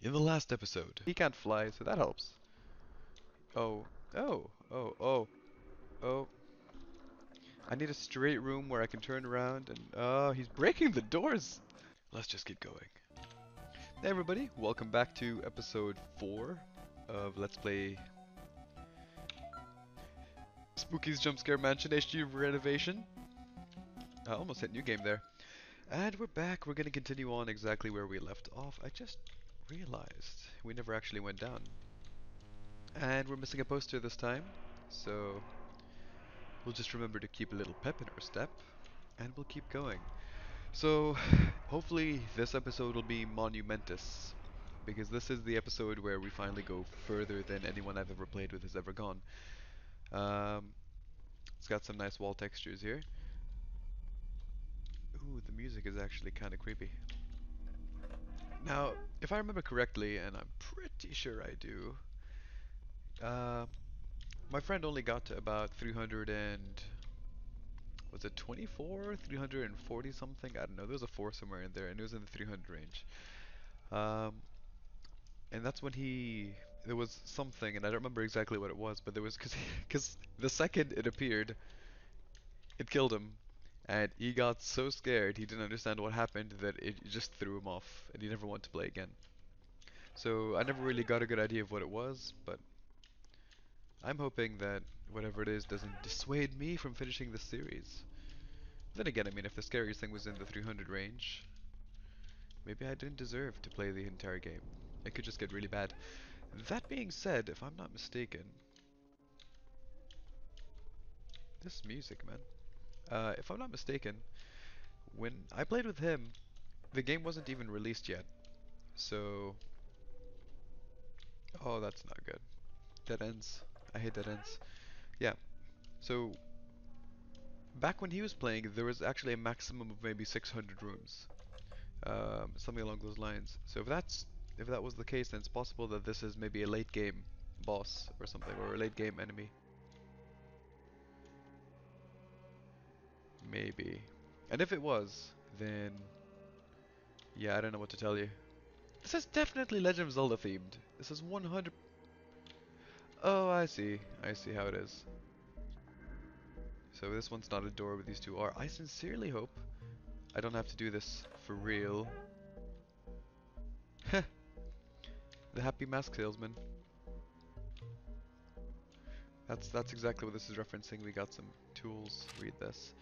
In the last episode. He can't fly, so that helps. Oh, oh. I need a straight room where I can turn around and, he's breaking the doors! Let's just keep going. Hey everybody, welcome back to episode 4 of Let's Play Spooky's Jump Scare Mansion HD renovation. I almost hit new game there. And we're back, we're gonna continue on exactly where we left off. I just realized we never actually went down. And we're missing a poster this time, so we'll just remember to keep a little pep in our step, and we'll keep going. So, hopefully this episode will be monumentous, because this is the episode where we finally go further than anyone I've ever played with has ever gone. Um, it's got some nice wall textures here. Ooh, the music is actually kind of creepy. Now, if I remember correctly, and I'm pretty sure I do, uh, my friend only got to about 300 and was it 24, 340 something? I don't know. There was a 4 somewhere in there, and it was in the 300 range. Um, and that's when there was something, and I don't remember exactly what it was, but there was because the second it appeared, it killed him, and he got so scared he didn't understand what happened that it just threw him off, and he never wanted to play again. So I never really got a good idea of what it was, but I'm hoping that whatever it is doesn't dissuade me from finishing this series. Then again, I mean, if the scariest thing was in the 300 range, maybe I didn't deserve to play the entire game. It could just get really bad. That being said, if I'm not mistaken, this music, man. If I'm not mistaken, when I played with him, the game wasn't even released yet. So, oh, that's not good. Dead ends. I hate dead ends. Yeah. So, back when he was playing, there was actually a maximum of maybe 600 rooms. Something along those lines. So if that was the case, then it's possible that this is maybe a late game boss or something, or a late game enemy. Maybe. And if it was, then yeah, I don't know what to tell you. This is definitely Legend of Zelda themed. This is 100. Oh, I see. I see how it is. So this one's not a door, but these two are. I sincerely hope I don't have to do this for real. Heh, the happy mask salesman. That's exactly what this is referencing. We got some tools. Read this.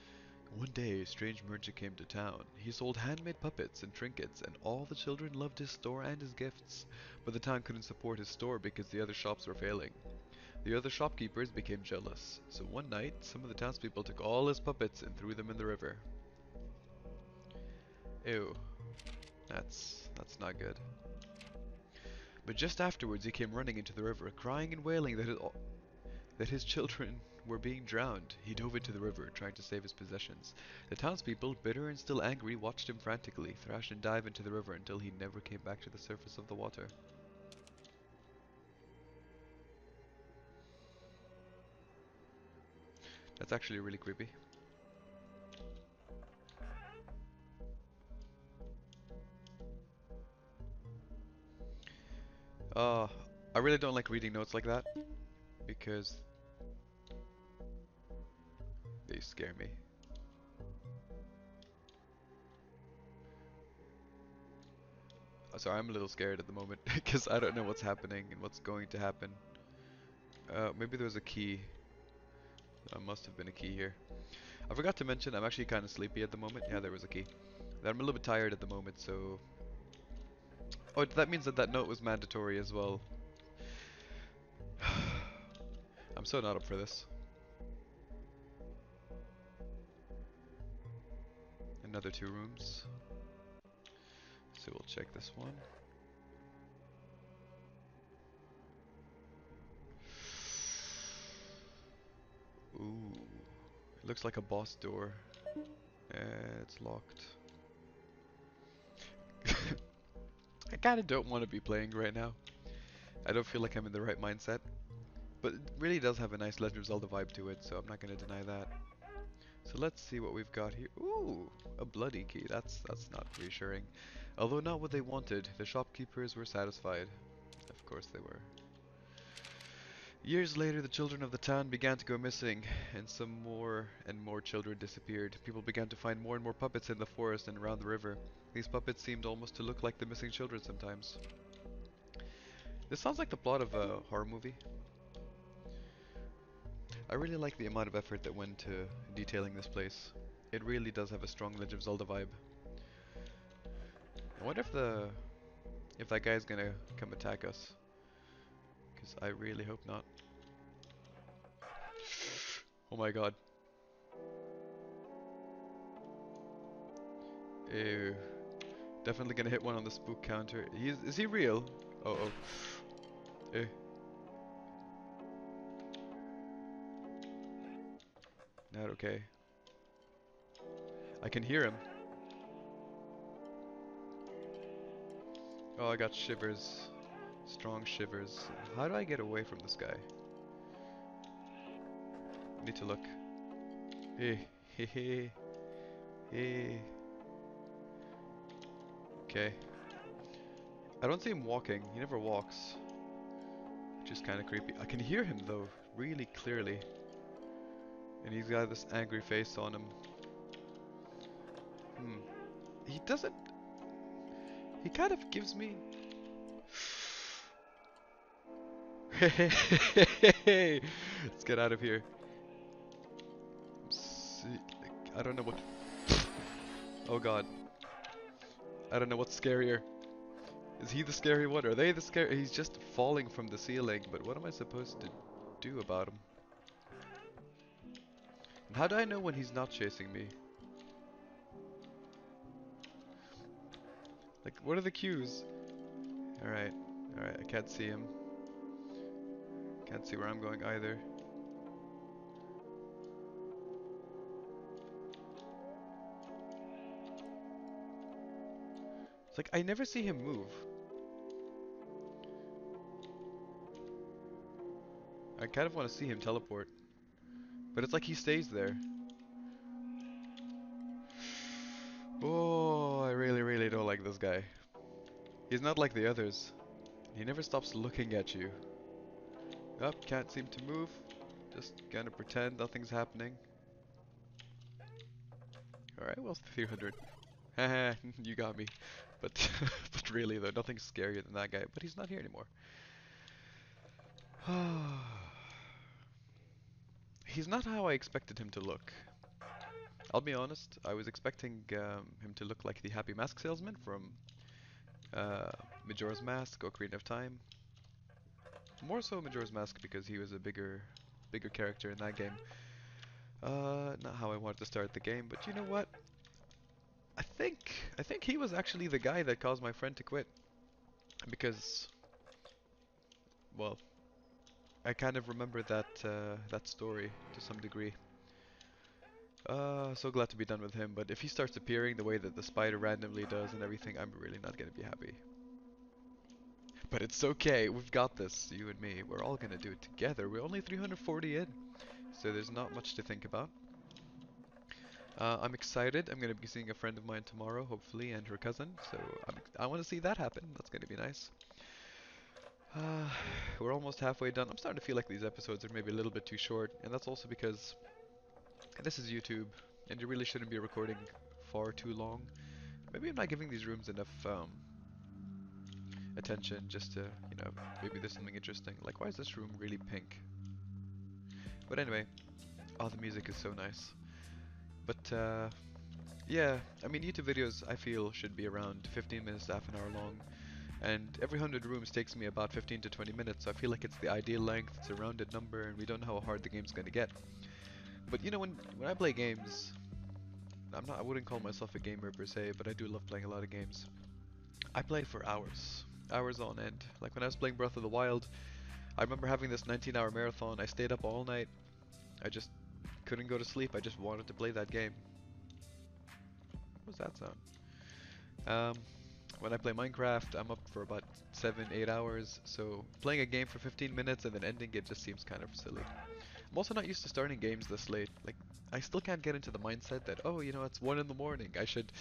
One day, a strange merchant came to town. He sold handmade puppets and trinkets, and all the children loved his store and his gifts. But the town couldn't support his store because the other shops were failing. The other shopkeepers became jealous, so one night, some of the townspeople took all his puppets and threw them in the river. Ew, that's not good. But just afterwards, he came running into the river, crying and wailing that his children were being drowned. He dove into the river, trying to save his possessions. The townspeople, bitter and still angry, watched him frantically, thrash and dive into the river until he never came back to the surface of the water. That's actually really creepy. Uh, I really don't like reading notes like that, because they scare me. Sorry, I'm a little scared at the moment, because I don't know what's happening and what's going to happen. Maybe there was a key. There must have been a key here. I forgot to mention, I'm actually kind of sleepy at the moment. Yeah, there was a key. I'm a little bit tired at the moment, so... Oh, that means that that note was mandatory as well. I'm so not up for this. Another 2 rooms. So we'll check this one. Ooh. It looks like a boss door. It's locked. I kinda don't want to be playing right now. I don't feel like I'm in the right mindset. But it really does have a nice Legend of Zelda vibe to it, so I'm not gonna deny that. So let's see what we've got here. Ooh, a bloody key. That's not reassuring. Although not what they wanted, the shopkeepers were satisfied. Of course they were. Years later, the children of the town began to go missing, and some more and more children disappeared. People began to find more and more puppets in the forest and around the river. These puppets seemed almost to look like the missing children sometimes. This sounds like the plot of a horror movie. I really like the amount of effort that went to detailing this place. It really does have a strong Legend of Zelda vibe. I wonder if that guy's gonna come attack us. Because I really hope not. Oh my god. Ew. Definitely gonna hit one on the spook counter. Is he real? Oh oh. Eh. Not okay. I can hear him. Oh, I got shivers. Strong shivers. How do I get away from this guy? Need to look. Eh. Hehe. Eh. Okay. I don't see him walking. He never walks. Which is kind of creepy. I can hear him though, really clearly. And he's got this angry face on him. Hmm. He doesn't... He kind of gives me... Hey, let's get out of here. I don't know what... Oh god. I don't know what's scarier. Is he the scary one? Are they the scary? He's just falling from the ceiling, but what am I supposed to do about him? And how do I know when he's not chasing me? Like, what are the cues? Alright, alright, I can't see him. Can't see where I'm going either. It's like, I never see him move. I kind of want to see him teleport. But it's like he stays there. Oh, I really, really don't like this guy. He's not like the others. He never stops looking at you. Up, can't seem to move. Just gonna pretend nothing's happening. Alright, well, 300. Haha, you got me. But, but really though, nothing's scarier than that guy. But he's not here anymore. He's not how I expected him to look. I'll be honest, I was expecting him to look like the Happy Mask salesman from Majora's Mask, Ocarina of Time. More so Majora's Mask because he was a bigger character in that game. Not how I wanted to start the game, but you know what? I think he was actually the guy that caused my friend to quit. Because, well, I kind of remember that story to some degree. So glad to be done with him, but if he starts appearing the way that the spider randomly does and everything, I'm really not gonna be happy. But it's okay, we've got this, you and me. We're all gonna do it together. We're only 340 in, so there's not much to think about. I'm excited. I'm gonna be seeing a friend of mine tomorrow, hopefully, and her cousin. So I want to see that happen. That's gonna be nice. Uh, we're almost halfway done. I'm starting to feel like these episodes are maybe a little bit too short, and that's also because this is YouTube, and you really shouldn't be recording far too long. Maybe I'm not giving these rooms enough attention just to, maybe there's something interesting. Like, why is this room really pink? But anyway, oh, the music is so nice. But yeah, I mean, YouTube videos I feel should be around 15 minutes to half an hour long, and every 100 rooms takes me about 15 to 20 minutes, so I feel like it's the ideal length, it's a rounded number, and we don't know how hard the game's gonna get. But you know, when I play games, I wouldn't call myself a gamer per se, but I do love playing a lot of games. I play for hours, hours on end. Like when I was playing Breath of the Wild, I remember having this 19-hour marathon. I stayed up all night. I just couldn't go to sleep. I just wanted to play that game. What was that sound? When I play Minecraft, I'm up for about 7, 8 hours. So playing a game for 15 minutes and then ending it just seems kind of silly. I'm also not used to starting games this late. Like, I still can't get into the mindset that, oh, it's 1 in the morning. I should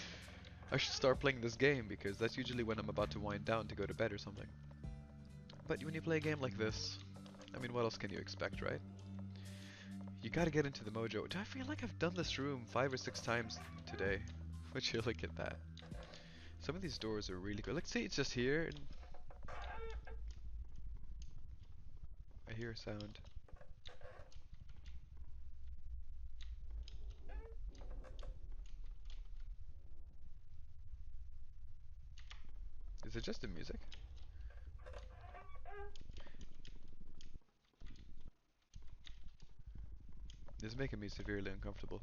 I should start playing this game because that's usually when I'm about to wind down to go to bed or something. But when you play a game like this, I mean, what else can you expect, right? You gotta get into the mojo. Do I feel like I've done this room 5 or 6 times today? Would you look at that? Some of these doors are really good. Let's see, it's just here, and I hear a sound. Is it just the music? It's making me severely uncomfortable.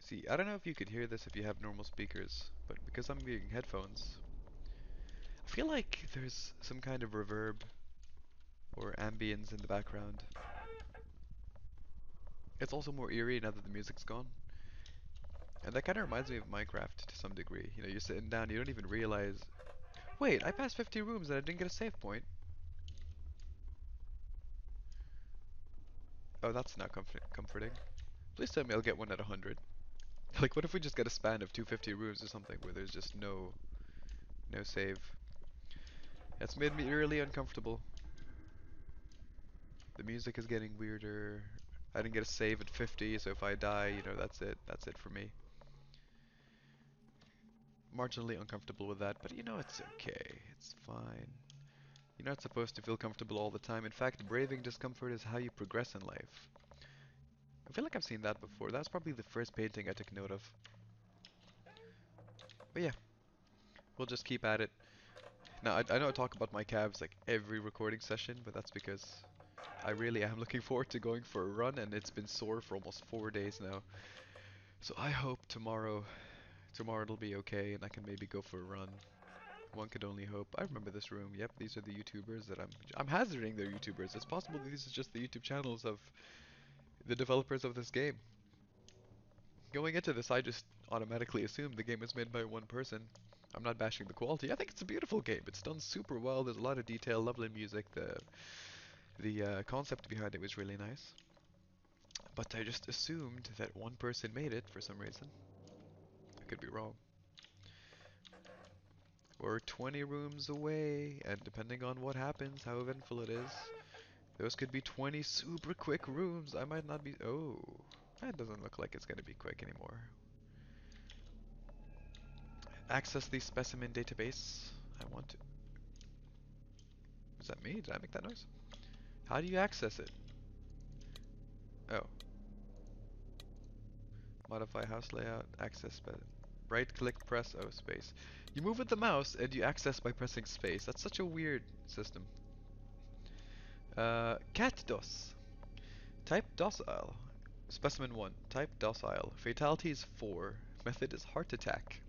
See, I don't know if you could hear this if you have normal speakers, but because I'm using headphones, I feel like there's some kind of reverb or ambience in the background. It's also more eerie now that the music's gone. And that kind of reminds me of Minecraft to some degree. You know, you're sitting down, you don't even realize, wait, I passed 50 rooms and I didn't get a save point. Oh, that's not comforting. Please tell me I'll get one at 100. Like, what if we just get a span of 250 rooms or something where there's just no save? That's made me really uncomfortable. The music is getting weirder. I didn't get a save at 50, so if I die, you know, that's it. That's it for me. Marginally uncomfortable with that, but you know, it's okay. It's fine. You're not supposed to feel comfortable all the time. In fact, braving discomfort is how you progress in life. I feel like I've seen that before. That's probably the first painting I took note of. But yeah, we'll just keep at it. Now, I know I talk about my calves like every recording session, but that's because I really am looking forward to going for a run, and it's been sore for almost 4 days now. So I hope tomorrow it'll be okay, and I can maybe go for a run. One could only hope. I remember this room. Yep, these are the YouTubers that I'm hazarding they're YouTubers. It's possible that these are just the YouTube channels of the developers of this game. Going into this, I just automatically assumed the game was made by one person. I'm not bashing the quality. I think it's a beautiful game. It's done super well. There's a lot of detail, lovely music. The concept behind it was really nice. But I just assumed that one person made it for some reason. I could be wrong. We're 20 rooms away, and depending on what happens, how eventful it is, those could be 20 super quick rooms. I might not be. Oh, that doesn't look like it's gonna be quick anymore. Access the specimen database. I want to. Was that me? Did I make that noise? How do you access it? Oh, modify house layout. Access specimen. Right click, press O space. You move with the mouse and you access by pressing space. That's such a weird system. Cat DOS. Type docile. Specimen 1. Type docile. Fatality is 4. Method is heart attack.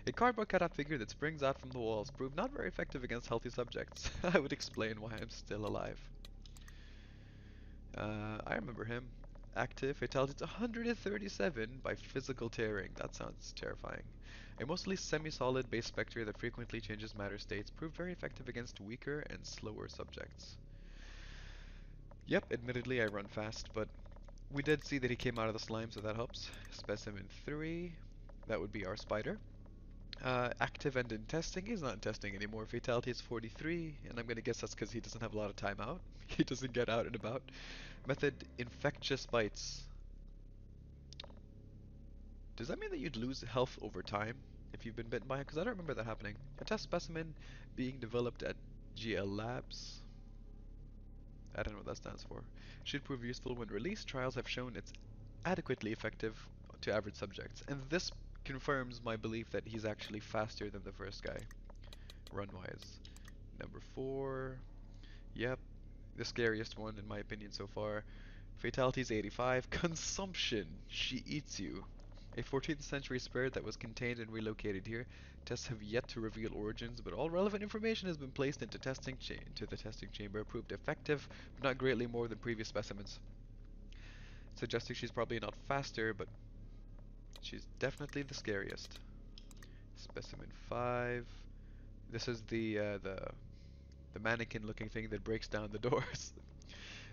A cardboard cutout figure that springs out from the walls proved not very effective against healthy subjects. I would explain why I'm still alive. I remember him. Active. Fatality is 137 by physical tearing. That sounds terrifying. A mostly semi-solid base spectre that frequently changes matter states proved very effective against weaker and slower subjects. Yep, admittedly I run fast, but we did see that he came out of the slime, so that helps. Specimen 3, that would be our spider. Active and in testing, he's not in testing anymore. Fatality is 43, and I'm gonna guess that's because he doesn't have a lot of time out. He doesn't get out and about. Method, infectious bites. Does that mean that you'd lose health over time if you've been bitten by him? Because I don't remember that happening. A test specimen being developed at GL Labs. I don't know what that stands for. Should prove useful when released. Trials have shown it's adequately effective to average subjects. And this confirms my belief that he's actually faster than the first guy, run-wise. Number 4. Yep, the scariest one in my opinion so far. Fatality is 85. Consumption. She eats you. A 14th century spirit that was contained and relocated here. Tests have yet to reveal origins, but all relevant information has been placed into the testing chamber, proved effective, but not greatly more than previous specimens. Suggesting she's probably not faster, but she's definitely the scariest. Specimen 5. This is the mannequin looking thing that breaks down the doors.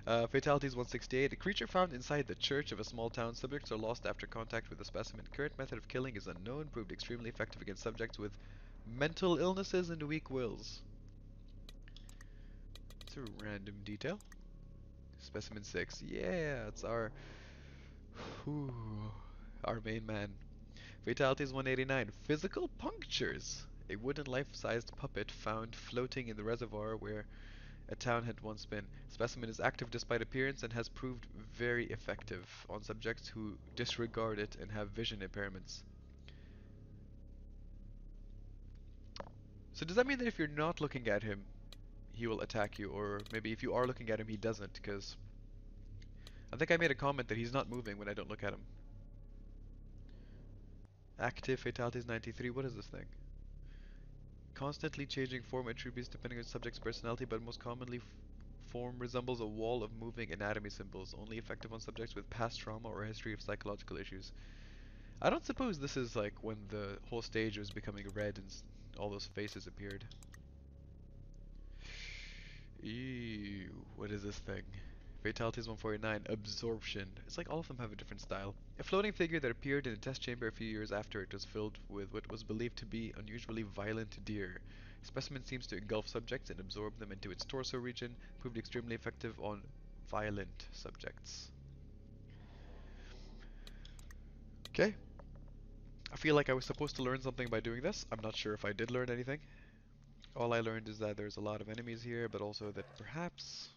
Fatalities 168. A creature found inside the church of a small town. Subjects are lost after contact with the specimen. Current method of killing is unknown. Proved extremely effective against subjects with mental illnesses and weak wills. It's a random detail. Specimen 6. Yeah, it's whew, our main man. Fatalities 189. Physical punctures. A wooden life-sized puppet found floating in the reservoir where a town had once been. Specimen is active despite appearance and has proved very effective on subjects who disregard it and have vision impairments. So does that mean that if you're not looking at him, he will attack you? Or maybe if you are looking at him, he doesn't? Because I think I made a comment that he's not moving when I don't look at him. Active fatalities 93. What is this thing? Constantly changing form attributes depending on subject's personality, but most commonly form resembles a wall of moving anatomy symbols, only effective on subjects with past trauma or a history of psychological issues. I don't suppose this is like when the whole stage was becoming red and all those faces appeared. Ew, what is this thing? Fatalities 149, absorption. It's like all of them have a different style. A floating figure that appeared in a test chamber a few years after it was filled with what was believed to be unusually violent deer. Specimen seems to engulf subjects and absorb them into its torso region, proved extremely effective on violent subjects. Okay, I feel like I was supposed to learn something by doing this. I'm not sure if I did learn anything. All I learned is that there's a lot of enemies here, but also that perhaps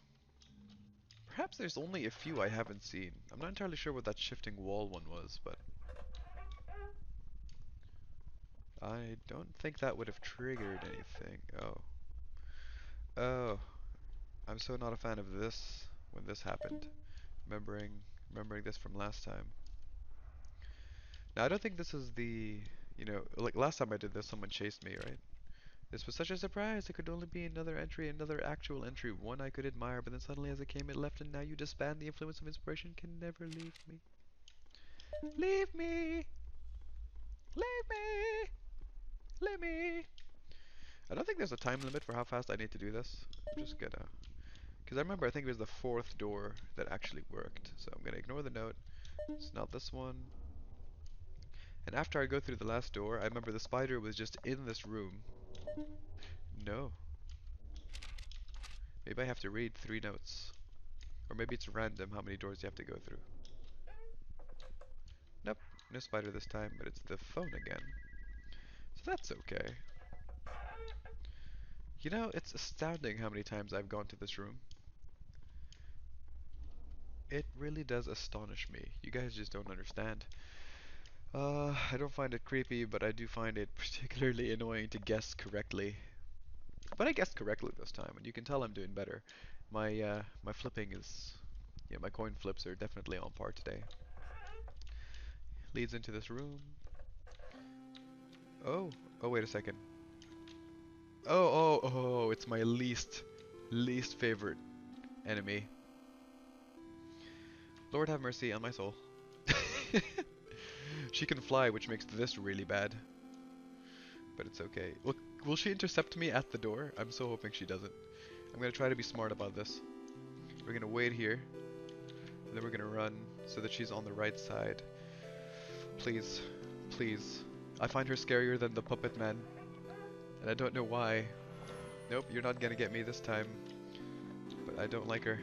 there's only a few I haven't seen. I'm not entirely sure what that shifting wall one was, but I don't think that would have triggered anything. Oh. Oh. I'm so not a fan of this when this happened. Remembering remembering this from last time. Now I don't think this is like last time I did this, someone chased me, right? This was such a surprise. It could only be another entry, another actual entry, one I could admire, but then suddenly as it came, it left, and now you disband. The influence of inspiration can never leave me. Leave me! Leave me! Leave me! I don't think there's a time limit for how fast I need to do this. I'm just gonna... Because I remember I think it was the fourth door that actually worked. So I'm gonna ignore the note. It's not this one. And after I go through the last door, I remember the spider was just in this room. No. Maybe I have to read 3 notes. Or maybe it's random how many doors you have to go through. Nope, no spider this time, but it's the phone again. So that's okay. You know, it's astounding how many times I've gone to this room. It really does astonish me. You guys just don't understand. I don't find it creepy, but I do find it particularly annoying to guess correctly. But I guessed correctly this time, and you can tell I'm doing better. My flipping is, yeah, my coin flips are definitely on par today. Leads into this room. Oh, oh, wait a second. Oh, it's my least favorite enemy. Lord have mercy on my soul. She can fly, which makes this really bad. But it's okay. Look, will she intercept me at the door? I'm so hoping she doesn't. I'm gonna try to be smart about this. We're gonna wait here, and then we're gonna run so that she's on the right side. Please, please. I find her scarier than the puppet man, and I don't know why. Nope, you're not gonna get me this time. But I don't like her.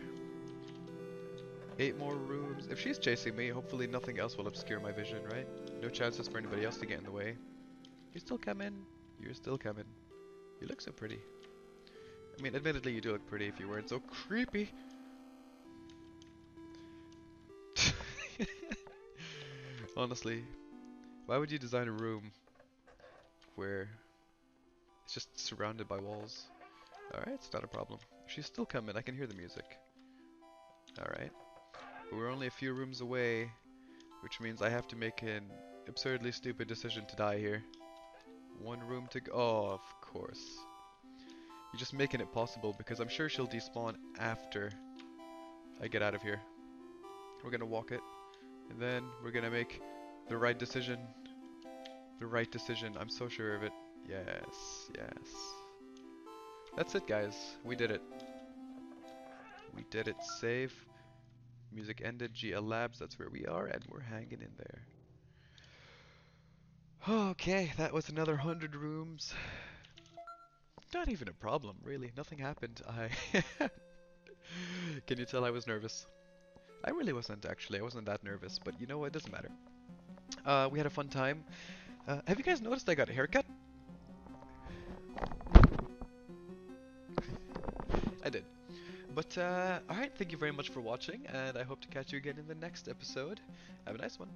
8 more rooms. If she's chasing me, hopefully nothing else will obscure my vision, right? No chances for anybody else to get in the way. You still coming? You're still coming. You look so pretty. I mean, admittedly, you do look pretty if you weren't so creepy. Honestly, why would you design a room where it's just surrounded by walls? Alright, it's not a problem. She's still coming, I can hear the music. Alright. But we're only a few rooms away, which means I have to make an absurdly stupid decision to die here. 1 room to go. Oh, of course. You're just making it possible because I'm sure she'll despawn after I get out of here. We're gonna walk it, and then we're gonna make the right decision. The right decision. I'm so sure of it. Yes, yes. That's it, guys. We did it. We did it safe. Music ended. GL Labs, that's where we are, and we're hanging in there. Okay, that was another 100 rooms. Not even a problem, really. Nothing happened. Can you tell I was nervous? I really wasn't, actually. I wasn't that nervous, but you know what? It doesn't matter. We had a fun time. Have you guys noticed I got a haircut? I did. But, alright, thank you very much for watching, and I hope to catch you again in the next episode. Have a nice one.